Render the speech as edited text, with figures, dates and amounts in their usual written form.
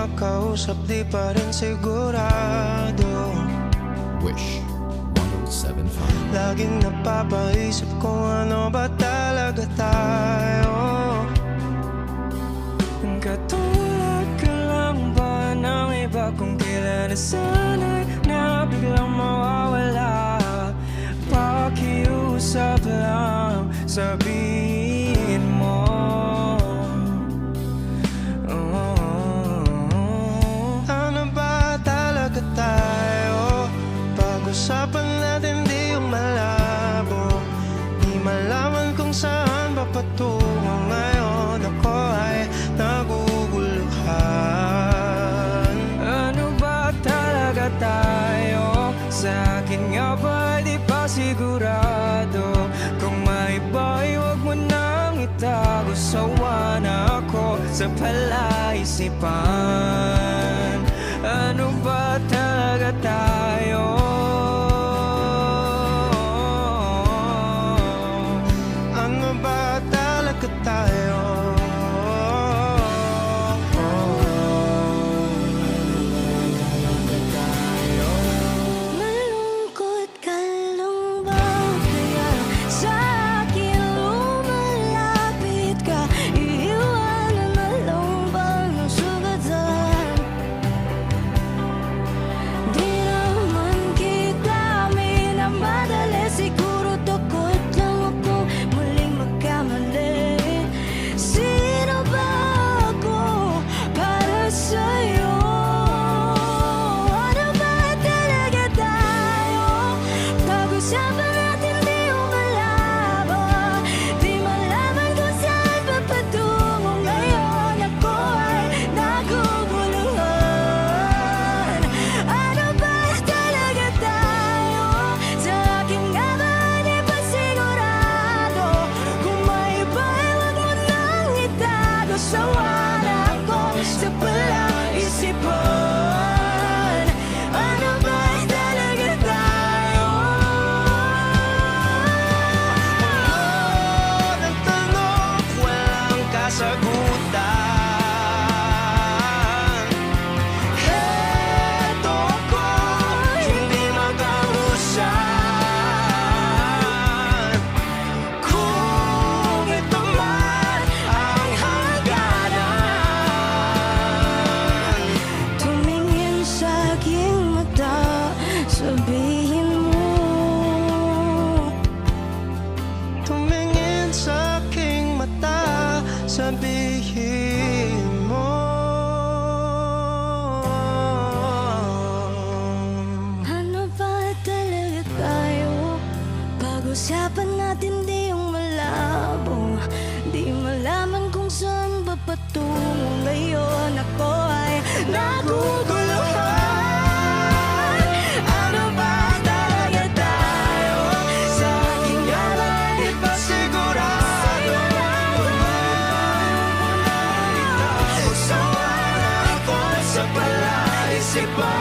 makausap, di pa rin sigurado. Wish 107.5. Laging napapaisip kung ano ba talaga tayo. Katulad ka lang ba ng iba kong kilala, sana'y na biglang mawawala. Pakiusap lang, sabihin mo. Ano ba talaga tayo? Pag-usapan natin di yung malabo. Di malaman kung saan ba patungo ngayon. Ako ay naguguluhan. Ano ba talaga tayo? Sa akin nga ba di pa sigurado. Kung may ba'y huwag mo nang itago. Sawa na ako sa palaisipan. Ano ba talaga tayo? Ano ba talaga tayo? Malungkot ka lang ba? Kaya sa akin lumalapit ka. Iiwanan na lang ba ng sugatan? Di naman kita minamadali. Siguro takot lang ako muling magkamali. Sino ba ako para sa'yo? Ano ba talaga tayo? Pag-usapan natin di umalabo. Di malaman kung saan pa patungo ngayon. Ako ay naguguluhan. Ano ba talaga tayo? Sa akin nga ba di pa sigurado? Kung may iba ay huwag mo nang itago. Sawa na ako sa palaisipan. Ano ba talaga tayo? Ng tanong, walang kasagutan. Heto ako, hindi magkahusan. Kung ito man ang hangganan. Tumingin sa aking mata, sabihin mo. Tumingin sa aking mata, sabihin mo. Ano ba talaga tayo? Pag-usapan natin di yung malabo. Di malaman kung saan ba patungo ngayon. Ako ay naguguluhan. Ano ba talaga tayo? Sa akin nga ba di pa sigurado? Sawa na ako sa palaisipan.